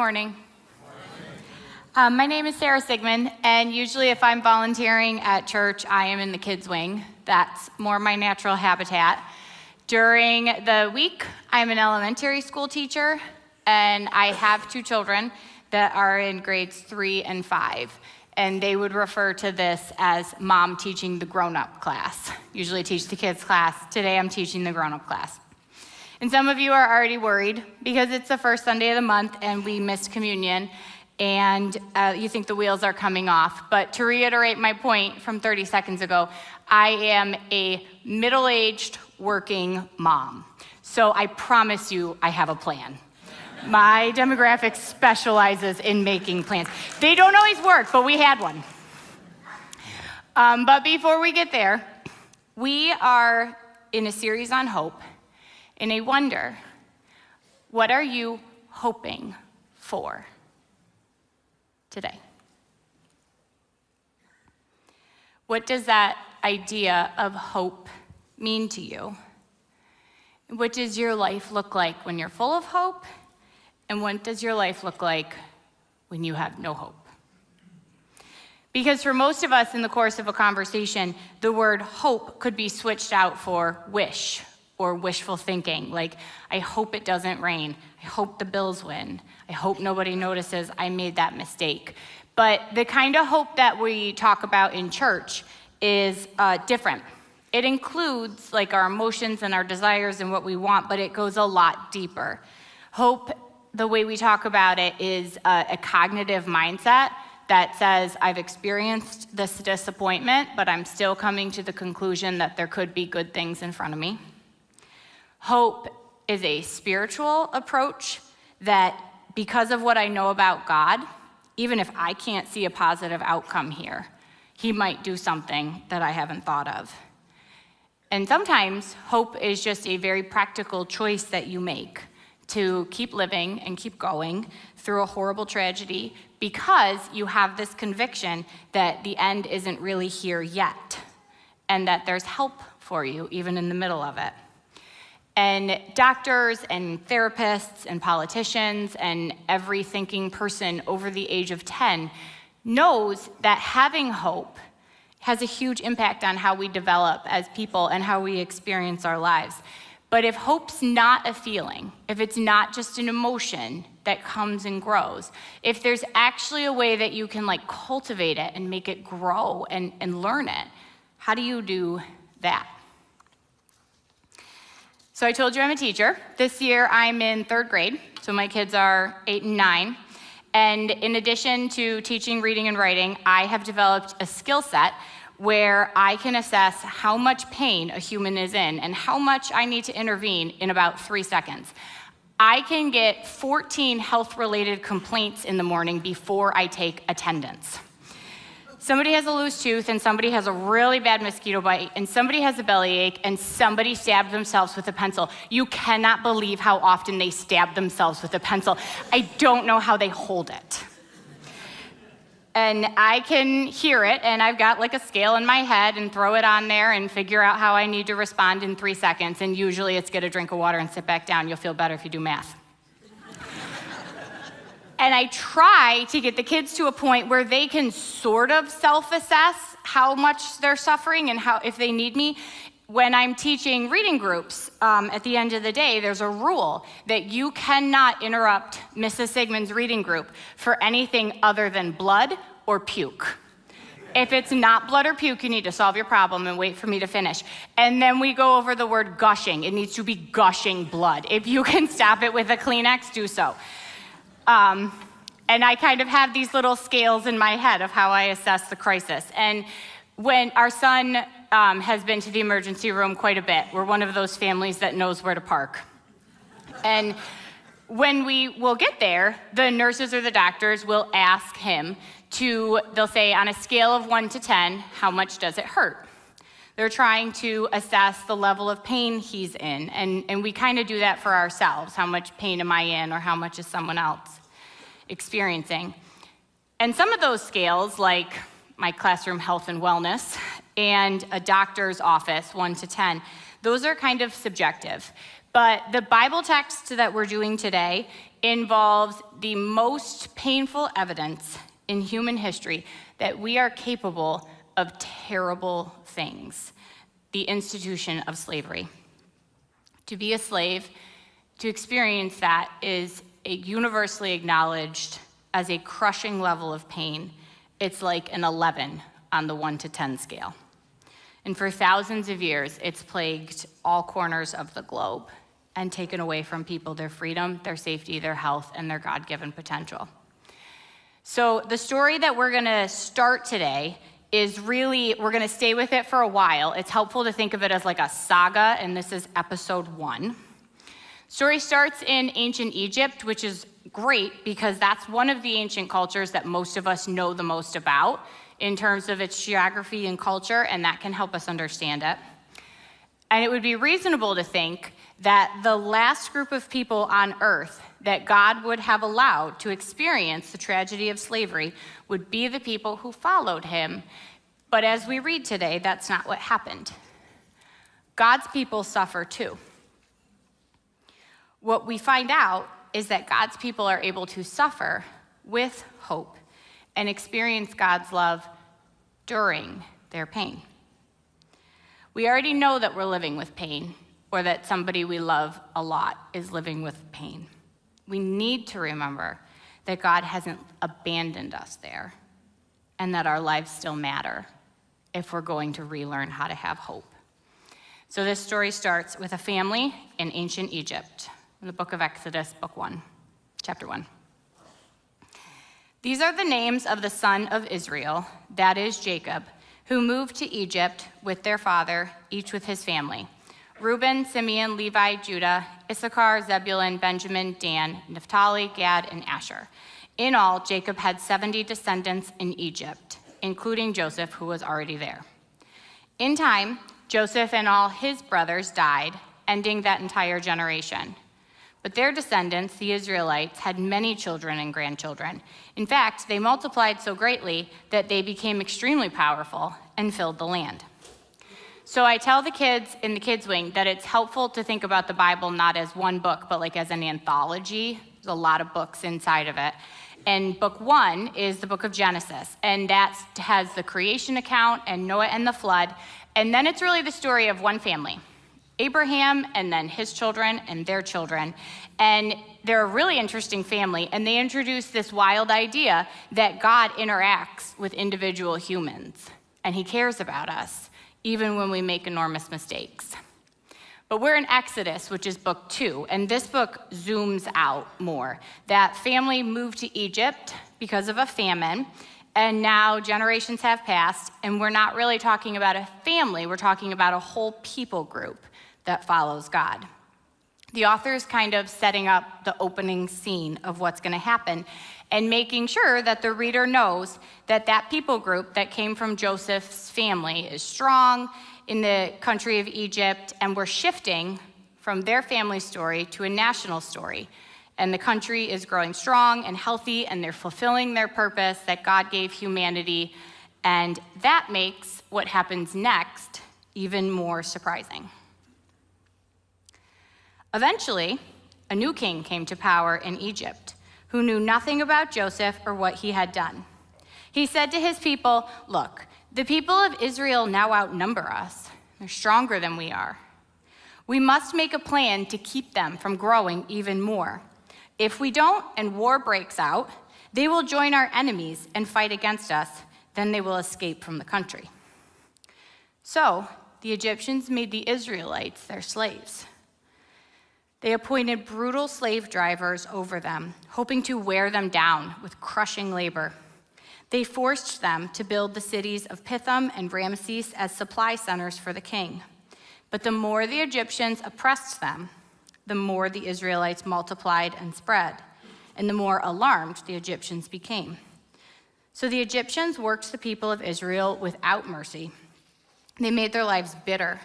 Morning. My name is Sarah Sigmund, and usually if I'm volunteering at church, I am in the kids' wing. That's more my natural habitat. During the week, I'm an elementary school teacher, and I have 2 children that are in grades 3 and 5, and they would refer to this as mom teaching the grown-up class. Usually teach the kids class. Today I'm teaching the grown-up class. And some of you are already worried because it's the first Sunday of the month and we missed communion, and you think the wheels are coming off. But to reiterate my point from 30 seconds ago, I am a middle-aged working mom. So I promise you I have a plan. My demographic specializes in making plans. They don't always work, but we had one. But before we get there, we are in a series on hope, and I wonder, what are you hoping for today? What does that idea of hope mean to you? What does your life look like when you're full of hope? And what does your life look like when you have no hope? Because for most of us in the course of a conversation, the word hope could be switched out for wish or wishful thinking. Like, I hope it doesn't rain. I hope the Bills win. I hope nobody notices I made that mistake. But the kind of hope that we talk about in church is different. It includes like our emotions and our desires and what we want, but it goes a lot deeper. Hope, the way we talk about it, is a cognitive mindset that says, I've experienced this disappointment, but I'm still coming to the conclusion that there could be good things in front of me. Hope is a spiritual approach that, because of what I know about God, even if I can't see a positive outcome here, He might do something that I haven't thought of. And sometimes hope is just a very practical choice that you make to keep living and keep going through a horrible tragedy because you have this conviction that the end isn't really here yet and that there's help for you even in the middle of it. And doctors and therapists and politicians and every thinking person over the age of 10 knows that having hope has a huge impact on how we develop as people and how we experience our lives. But if hope's not a feeling, if it's not just an emotion that comes and grows, if there's actually a way that you can like cultivate it and make it grow and learn it, how do you do that? So I told you I'm a teacher. This year I'm in 3rd grade, so my kids are 8 and 9. And in addition to teaching reading and writing, I have developed a skill set where I can assess how much pain a human is in and how much I need to intervene in about 3 seconds. I can get 14 health-related complaints in the morning before I take attendance. Somebody has a loose tooth, and somebody has a really bad mosquito bite, and somebody has a bellyache, and somebody stabbed themselves with a pencil. You cannot believe how often they stab themselves with a pencil. I don't know how they hold it. And I can hear it, and I've got like a scale in my head and throw it on there and figure out how I need to respond in 3 seconds, and usually it's get a drink of water and sit back down. You'll feel better if you do math. And I try to get the kids to a point where they can sort of self-assess how much they're suffering and how, if they need me. When I'm teaching reading groups, at the end of the day, there's a rule that you cannot interrupt Mrs. Sigmund's reading group for anything other than blood or puke. If it's not blood or puke, you need to solve your problem and wait for me to finish. And then we go over the word gushing. It needs to be gushing blood. If you can stop it with a Kleenex, do so. And I kind of have these little scales in my head of how I assess the crisis. And when our son has been to the emergency room quite a bit, we're one of those families that knows where to park. And when we will get there, the nurses or the doctors will ask him they'll say, on a scale of 1 to 10, how much does it hurt? They're trying to assess the level of pain he's in. And we kind of do that for ourselves. How much pain am I in, or how much is someone else experiencing? And some of those scales, like my classroom health and wellness and a doctor's office, 1 to 10, those are kind of subjective. But the Bible text that we're doing today involves the most painful evidence in human history that we are capable of terrible things: the institution of slavery. To be a slave, to experience that, is universally acknowledged as a crushing level of pain. It's like an 11 on the 1 to 10 scale. And for thousands of years, it's plagued all corners of the globe and taken away from people their freedom, their safety, their health, and their God-given potential. So the story that we're gonna start today is really, we're gonna stay with it for a while. It's helpful to think of it as like a saga, and this is episode 1. Story starts in ancient Egypt, which is great because that's one of the ancient cultures that most of us know the most about in terms of its geography and culture, and that can help us understand it. And it would be reasonable to think that the last group of people on earth that God would have allowed to experience the tragedy of slavery would be the people who followed him. But as we read today, that's not what happened. God's people suffer too. What we find out is that God's people are able to suffer with hope and experience God's love during their pain. We already know that we're living with pain, or that somebody we love a lot is living with pain. We need to remember that God hasn't abandoned us there, and that our lives still matter if we're going to relearn how to have hope. So this story starts with a family in ancient Egypt, in the book of Exodus, book 1, chapter 1. These are the names of the son of Israel, that is Jacob, who moved to Egypt with their father, each with his family: Reuben, Simeon, Levi, Judah, Issachar, Zebulun, Benjamin, Dan, Naphtali, Gad, and Asher. In all, Jacob had 70 descendants in Egypt, including Joseph, who was already there. In time, Joseph and all his brothers died, ending that entire generation. But their descendants, the Israelites, had many children and grandchildren. In fact, they multiplied so greatly that they became extremely powerful and filled the land. So I tell the kids in the kids' wing that it's helpful to think about the Bible not as one book, but like as an anthology. There's a lot of books inside of it. And book 1 is the book of Genesis, and that has the creation account and Noah and the flood. And then it's really the story of one family: Abraham, and then his children and their children. And they're a really interesting family, and they introduce this wild idea that God interacts with individual humans, and he cares about us, even when we make enormous mistakes. But we're in Exodus, which is book 2, and this book zooms out more. That family moved to Egypt because of a famine, and now generations have passed, and we're not really talking about a family, we're talking about a whole people group that follows God. The author is kind of setting up the opening scene of what's going to happen and making sure that the reader knows that that people group that came from Joseph's family is strong in the country of Egypt, and we're shifting from their family story to a national story. And the country is growing strong and healthy, and they're fulfilling their purpose that God gave humanity, and that makes what happens next even more surprising. Eventually, a new king came to power in Egypt who knew nothing about Joseph or what he had done. He said to his people, "Look, the people of Israel now outnumber us. They're stronger than we are. We must make a plan to keep them from growing even more. If we don't and war breaks out, they will join our enemies and fight against us. Then they will escape from the country." So the Egyptians made the Israelites their slaves. They appointed brutal slave drivers over them, hoping to wear them down with crushing labor. They forced them to build the cities of Pithom and Ramses as supply centers for the king. But the more the Egyptians oppressed them, the more the Israelites multiplied and spread, and the more alarmed the Egyptians became. So the Egyptians worked the people of Israel without mercy. They made their lives bitter,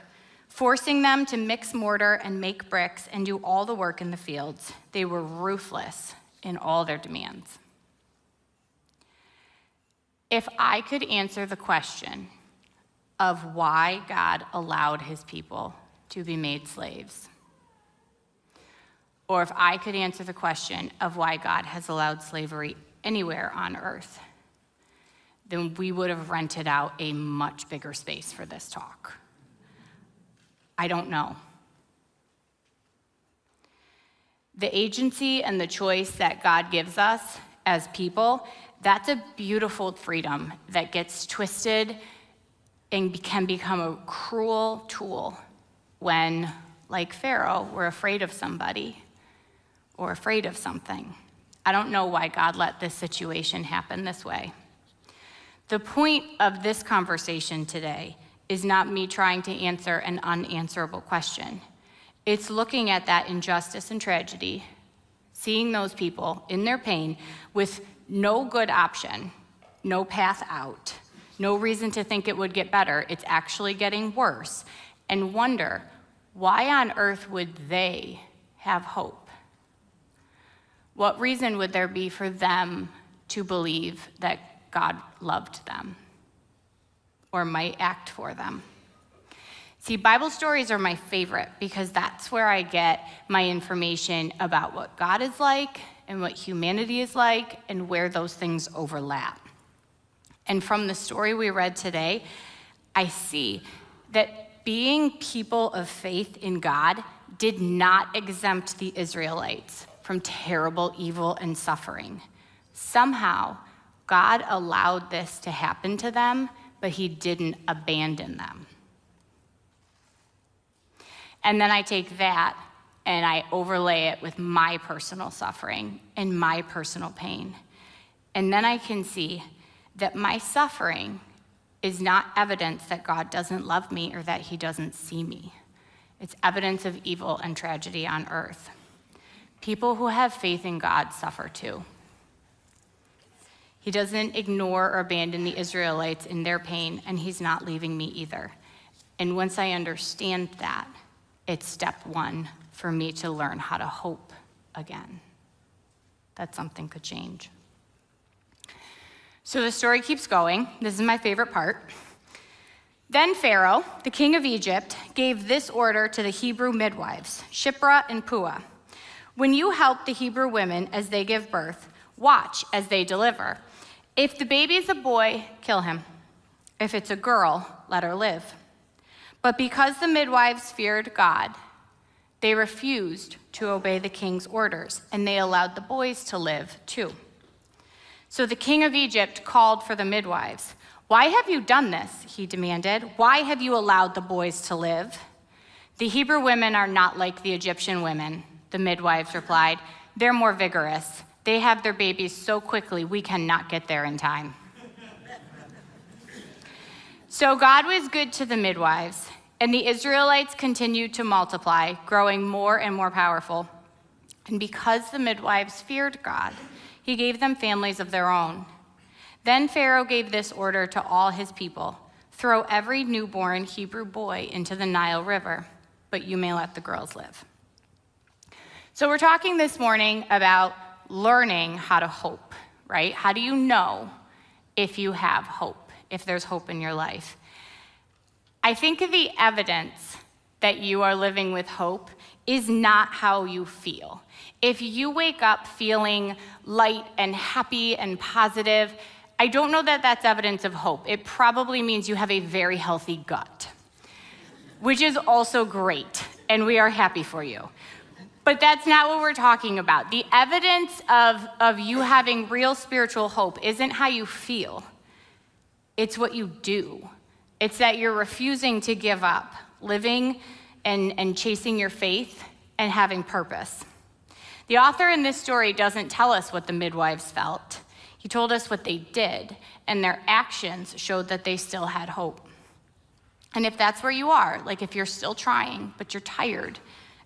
forcing them to mix mortar and make bricks and do all the work in the fields. They were ruthless in all their demands. If I could answer the question of why God allowed his people to be made slaves, or if I could answer the question of why God has allowed slavery anywhere on earth, then we would have rented out a much bigger space for this talk. I don't know. The agency and the choice that God gives us as people, that's a beautiful freedom that gets twisted and can become a cruel tool when, like Pharaoh, we're afraid of somebody or afraid of something. I don't know why God let this situation happen this way. The point of this conversation today is not me trying to answer an unanswerable question. It's looking at that injustice and tragedy, seeing those people in their pain with no good option, no path out, no reason to think it would get better. It's actually getting worse, and wonder, why on earth would they have hope? What reason would there be for them to believe that God loved them or might act for them? See, Bible stories are my favorite because that's where I get my information about what God is like and what humanity is like and where those things overlap. And from the story we read today, I see that being people of faith in God did not exempt the Israelites from terrible evil and suffering. Somehow, God allowed this to happen to them, but he didn't abandon them. And then I take that and I overlay it with my personal suffering and my personal pain. And then I can see that my suffering is not evidence that God doesn't love me or that he doesn't see me. It's evidence of evil and tragedy on earth. People who have faith in God suffer too. He doesn't ignore or abandon the Israelites in their pain, and he's not leaving me either. And once I understand that, it's step one for me to learn how to hope again, that something could change. So the story keeps going. This is my favorite part. Then Pharaoh, the king of Egypt, gave this order to the Hebrew midwives, Shiphrah and Puah. When you help the Hebrew women as they give birth, watch as they deliver. If the baby is a boy, kill him. If it's a girl, let her live. But because the midwives feared God, they refused to obey the king's orders, and they allowed the boys to live too. So the king of Egypt called for the midwives. "Why have you done this?" he demanded. "Why have you allowed the boys to live?" "The Hebrew women are not like the Egyptian women," the midwives replied. "They're more vigorous. They have their babies so quickly, we cannot get there in time." So God was good to the midwives, and the Israelites continued to multiply, growing more and more powerful. And because the midwives feared God, he gave them families of their own. Then Pharaoh gave this order to all his people: "Throw every newborn Hebrew boy into the Nile River, but you may let the girls live." So we're talking this morning about learning how to hope, right? How do you know if you have hope, if there's hope in your life? I think the evidence that you are living with hope is not how you feel. If you wake up feeling light and happy and positive, I don't know that that's evidence of hope. It probably means you have a very healthy gut, which is also great, and we are happy for you. But that's not what we're talking about. The evidence of you having real spiritual hope isn't how you feel. It's what you do. It's that you're refusing to give up, living and chasing your faith and having purpose. The author in this story doesn't tell us what the midwives felt. He told us what they did, and their actions showed that they still had hope. And if that's where you are, like if you're still trying, but you're tired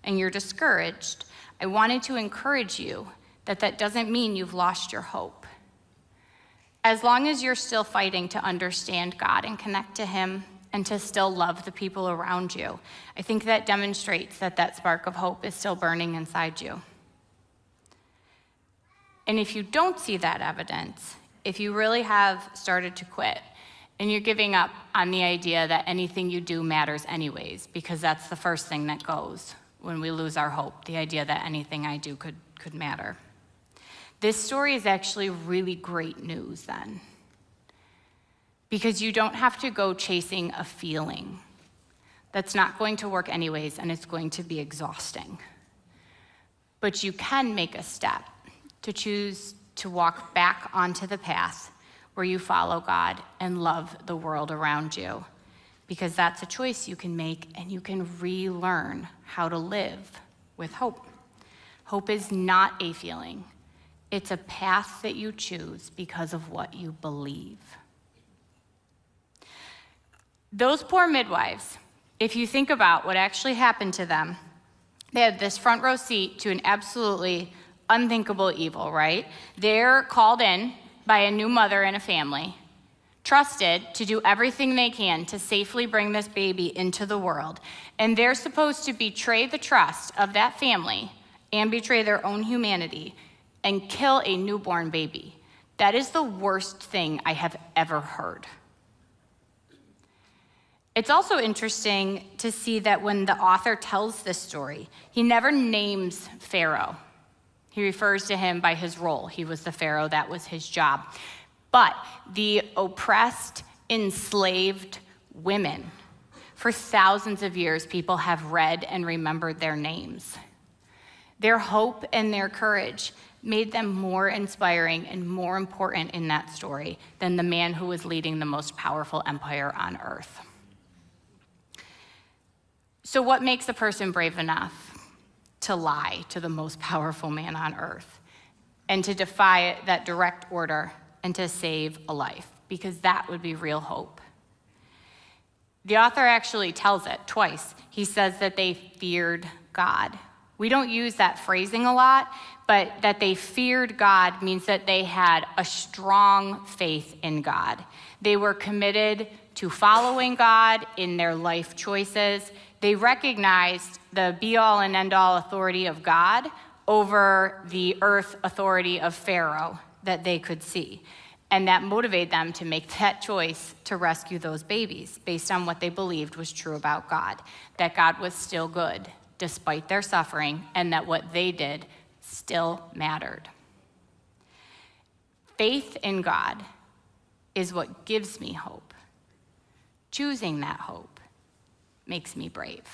and you're discouraged, I wanted to encourage you that that doesn't mean you've lost your hope. As long as you're still fighting to understand God and connect to him and to still love the people around you, I think that demonstrates that that spark of hope is still burning inside you. And if you don't see that evidence, if you really have started to quit and you're giving up on the idea that anything you do matters anyways, because that's the first thing that goes when we lose our hope, the idea that anything I do could matter. This story is actually really great news then, because you don't have to go chasing a feeling that's not going to work anyways, and it's going to be exhausting. But you can make a step to choose to walk back onto the path where you follow God and love the world around you, because that's a choice you can make, and you can relearn how to live with hope. Hope is not a feeling. It's a path that you choose because of what you believe. Those poor midwives, if you think about what actually happened to them, they had this front row seat to an absolutely unthinkable evil, right? They're called in by a new mother and a family, trusted to do everything they can to safely bring this baby into the world. And they're supposed to betray the trust of that family and betray their own humanity and kill a newborn baby. That is the worst thing I have ever heard. It's also interesting to see that when the author tells this story, he never names Pharaoh. He refers to him by his role. He was the Pharaoh, that was his job. But the oppressed, enslaved women, for thousands of years, people have read and remembered their names. Their hope and their courage made them more inspiring and more important in that story than the man who was leading the most powerful empire on earth. So what makes a person brave enough to lie to the most powerful man on earth and to defy that direct order and to save a life? Because that would be real hope. The author actually tells it twice. He says that they feared God. We don't use that phrasing a lot, but that they feared God means that they had a strong faith in God. They were committed to following God in their life choices. They recognized the be-all and end-all authority of God over the earth authority of Pharaoh that they could see. And that motivated them to make that choice to rescue those babies based on what they believed was true about God, that God was still good despite their suffering, and that what they did still mattered. Faith in God is what gives me hope. Choosing that hope makes me brave.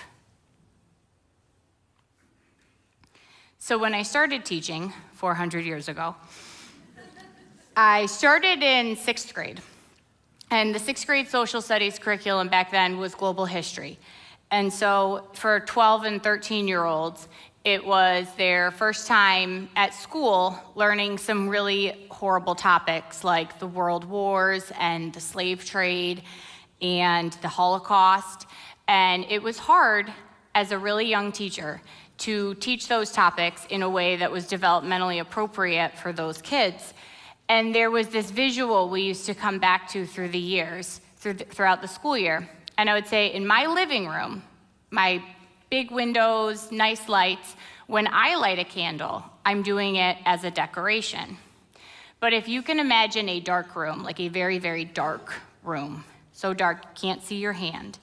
So when I started teaching 400 years ago, I started in 6th grade. And the 6th grade social studies curriculum back then was global history. And so for 12 and 13-year-olds, it was their first time at school learning some really horrible topics like the world wars and the slave trade and the Holocaust. And it was hard as a really young teacher to teach those topics in a way that was developmentally appropriate for those kids. And there was this visual we used to come back to through the years, throughout the school year. And I would say in my living room, my big windows, nice lights, when I light a candle, I'm doing it as a decoration. But if you can imagine a dark room, like a very, very dark room, so dark you can't see your hand,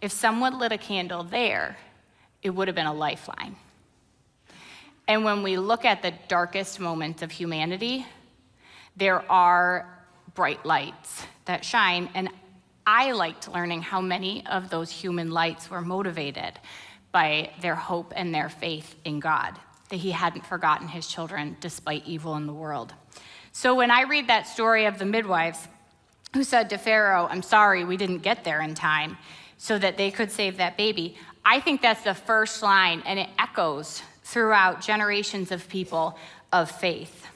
if someone lit a candle there, it would have been a lifeline. And when we look at the darkest moments of humanity, there are bright lights that shine, and I liked learning how many of those human lights were motivated by their hope and their faith in God, that he hadn't forgotten his children despite evil in the world. So when I read that story of the midwives who said to Pharaoh, "I'm sorry, we didn't get there in time," so that they could save that baby, I think that's the first line, and it echoes throughout generations of people of faith.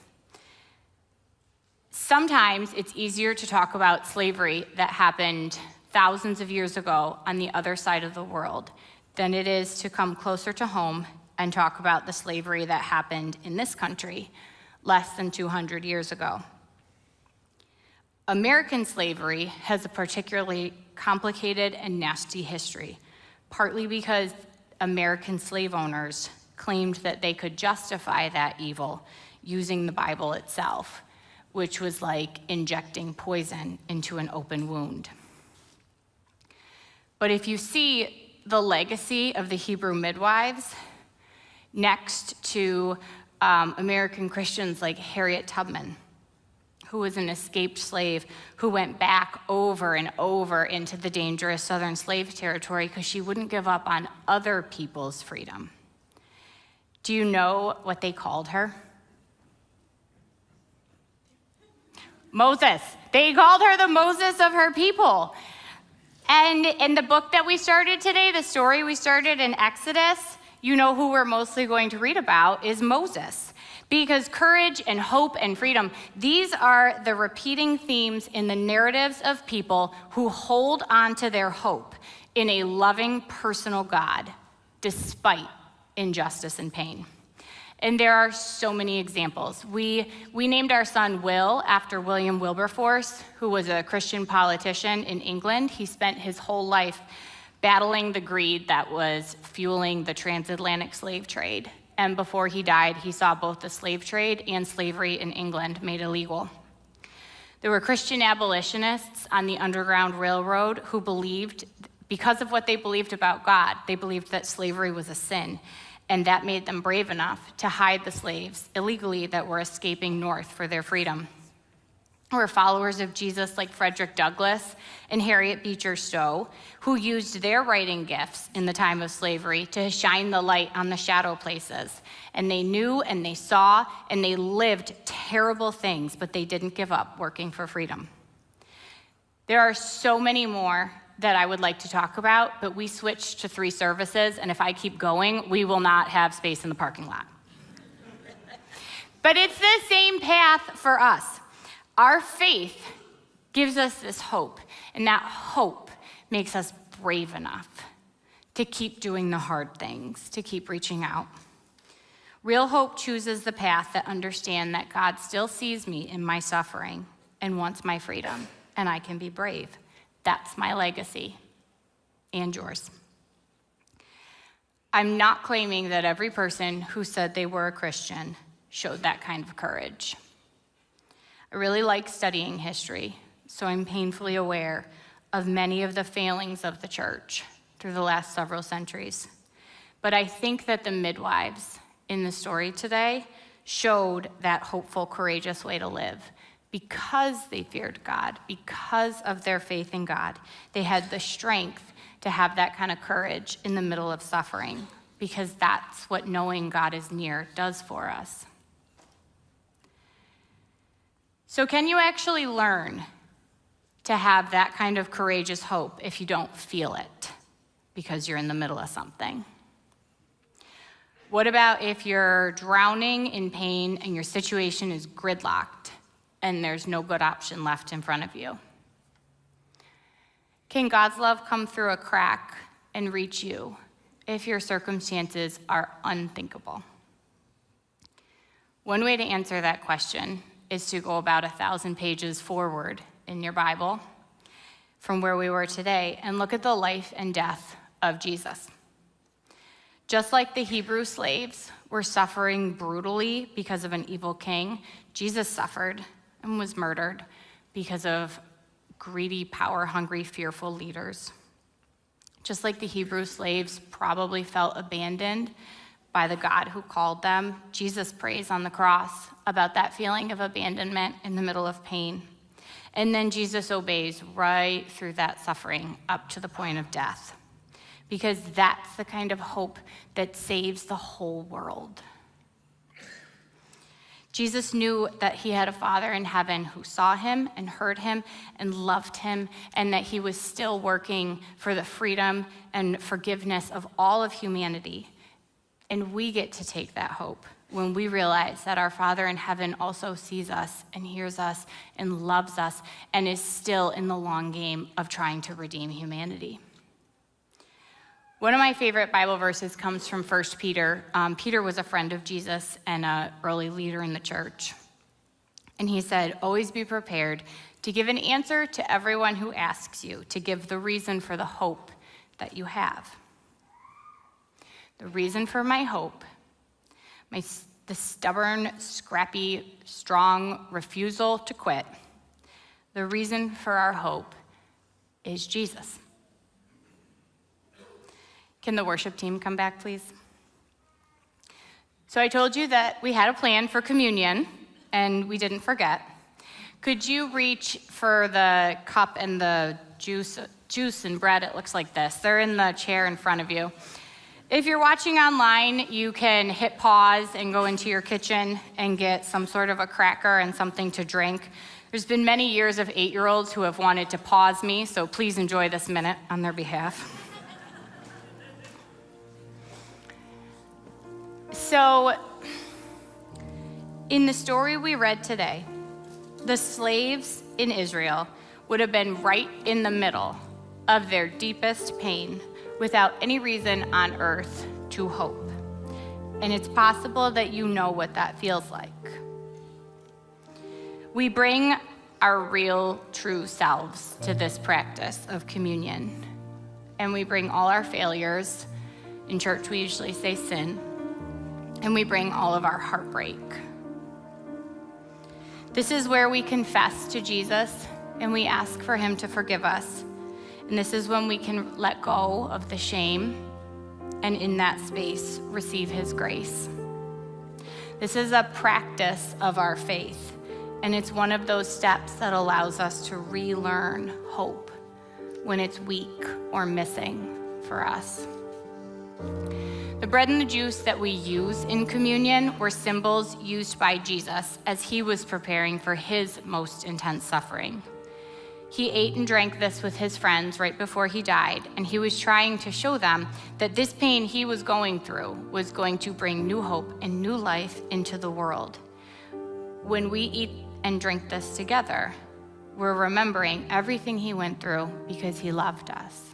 Sometimes it's easier to talk about slavery that happened thousands of years ago on the other side of the world than it is to come closer to home and talk about the slavery that happened in this country less than 200 years ago. American slavery has a particularly complicated and nasty history, partly because American slave owners claimed that they could justify that evil using the Bible itself, which was like injecting poison into an open wound. But if you see the legacy of the Hebrew midwives, next to American Christians like Harriet Tubman, who was an escaped slave who went back over and over into the dangerous southern slave territory because she wouldn't give up on other people's freedom. Do you know what they called her? Moses. They called her the Moses of her people. And in the book that we started today, the story we started in Exodus, you know who we're mostly going to read about is Moses. Because courage and hope and freedom, these are the repeating themes in the narratives of people who hold on to their hope in a loving, personal God, despite injustice and pain. And there are so many examples. We named our son Will after William Wilberforce, who was a Christian politician in England. He spent his whole life battling the greed that was fueling the transatlantic slave trade. And before he died, he saw both the slave trade and slavery in England made illegal. There were Christian abolitionists on the Underground Railroad who believed, because of what they believed about God, they believed that slavery was a sin, and that made them brave enough to hide the slaves illegally that were escaping north for their freedom. Or followers of Jesus like Frederick Douglass and Harriet Beecher Stowe, who used their writing gifts in the time of slavery to shine the light on the shadow places. And they knew and they saw and they lived terrible things, but they didn't give up working for freedom. There are so many more that I would like to talk about, but we switched to 3 services, and if I keep going, we will not have space in the parking lot. But it's the same path for us. Our faith gives us this hope, and that hope makes us brave enough to keep doing the hard things, to keep reaching out. Real hope chooses the path that understands that God still sees me in my suffering and wants my freedom, and I can be brave. That's my legacy, and yours. I'm not claiming that every person who said they were a Christian showed that kind of courage. I really like studying history, so I'm painfully aware of many of the failings of the church through the last several centuries. But I think that the midwives in the story today showed that hopeful, courageous way to live because they feared God, because of their faith in God. They had the strength to have that kind of courage in the middle of suffering, because that's what knowing God is near does for us. So can you actually learn to have that kind of courageous hope if you don't feel it because you're in the middle of something? What about if you're drowning in pain and your situation is gridlocked and there's no good option left in front of you? Can God's love come through a crack and reach you if your circumstances are unthinkable? One way to answer that question is to go about 1,000 pages forward in your Bible from where we were today and look at the life and death of Jesus. Just like the Hebrew slaves were suffering brutally because of an evil king, Jesus suffered and was murdered because of greedy, power-hungry, fearful leaders. Just like the Hebrew slaves probably felt abandoned by the God who called them, Jesus prays on the cross about that feeling of abandonment in the middle of pain. And then Jesus obeys right through that suffering up to the point of death, because that's the kind of hope that saves the whole world. Jesus knew that he had a Father in heaven who saw him and heard him and loved him, and that he was still working for the freedom and forgiveness of all of humanity. And we get to take that hope when we realize that our Father in heaven also sees us and hears us and loves us and is still in the long game of trying to redeem humanity. One of my favorite Bible verses comes from 1 Peter. Peter was a friend of Jesus and an early leader in the church. And he said, "Always be prepared to give an answer to everyone who asks you, to give the reason for the hope that you have." The reason for my hope, the stubborn, scrappy, strong refusal to quit, the reason for our hope is Jesus. Can the worship team come back, please? So I told you that we had a plan for communion, and we didn't forget. Could you reach for the cup and the juice and bread? It looks like this. They're in the chair in front of you. If you're watching online, you can hit pause and go into your kitchen and get some sort of a cracker and something to drink. There's been many years of 8-year-olds who have wanted to pause me, so please enjoy this minute on their behalf. So, in the story we read today, the slaves in Israel would have been right in the middle of their deepest pain without any reason on earth to hope. And it's possible that you know what that feels like. We bring our real, true selves to this practice of communion. And we bring all our failures. In church, we usually say sin. And we bring all of our heartbreak. This is where we confess to Jesus and we ask for him to forgive us. And this is when we can let go of the shame and in that space receive his grace. This is a practice of our faith, and it's one of those steps that allows us to relearn hope when it's weak or missing for us. The bread and the juice that we use in communion were symbols used by Jesus as he was preparing for his most intense suffering. He ate and drank this with his friends right before he died, and he was trying to show them that this pain he was going through was going to bring new hope and new life into the world. When we eat and drink this together, we're remembering everything he went through because he loved us.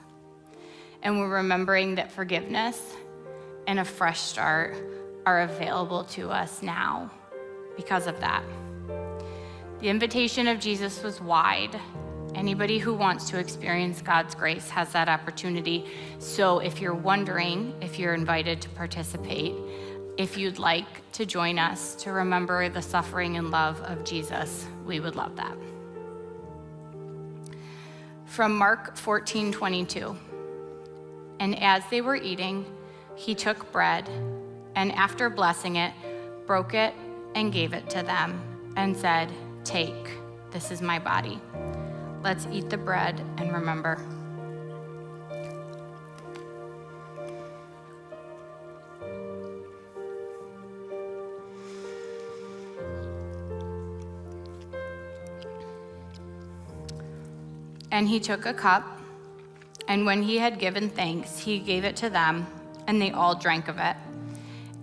And we're remembering that forgiveness and a fresh start are available to us now because of that. The invitation of Jesus was wide. Anybody who wants to experience God's grace has that opportunity. So if you're wondering if you're invited to participate, if you'd like to join us to remember the suffering and love of Jesus, we would love that. From Mark 14:22, and as they were eating, he took bread, and after blessing it, broke it and gave it to them, and said, "Take, this is my body. Let's eat the bread and remember." And he took a cup, and when he had given thanks, he gave it to them, and they all drank of it.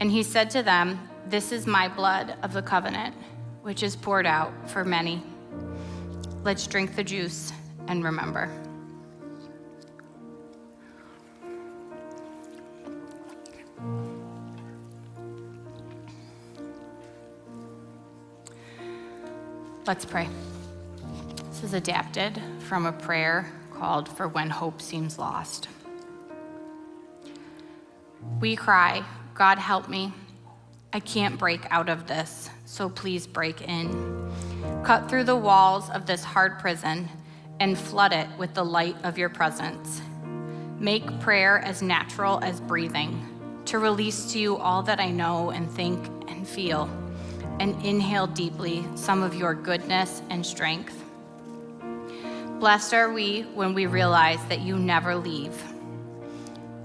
And he said to them, "This is my blood of the covenant, which is poured out for many. Let's drink the juice and remember." Let's pray. This is adapted from a prayer called "For When Hope Seems Lost." We cry, "God help me. I can't break out of this, so please break in. Cut through the walls of this hard prison and flood it with the light of your presence. Make prayer as natural as breathing, to release to you all that I know and think and feel, and inhale deeply some of your goodness and strength. Blessed are we when we realize that you never leave.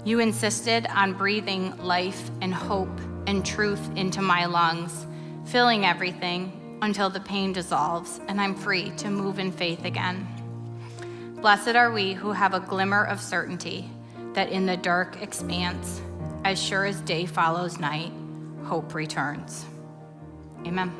You insisted on breathing life and hope and truth into my lungs, filling everything until the pain dissolves and I'm free to move in faith again. Blessed are we who have a glimmer of certainty that in the dark expanse, as sure as day follows night, hope returns. Amen.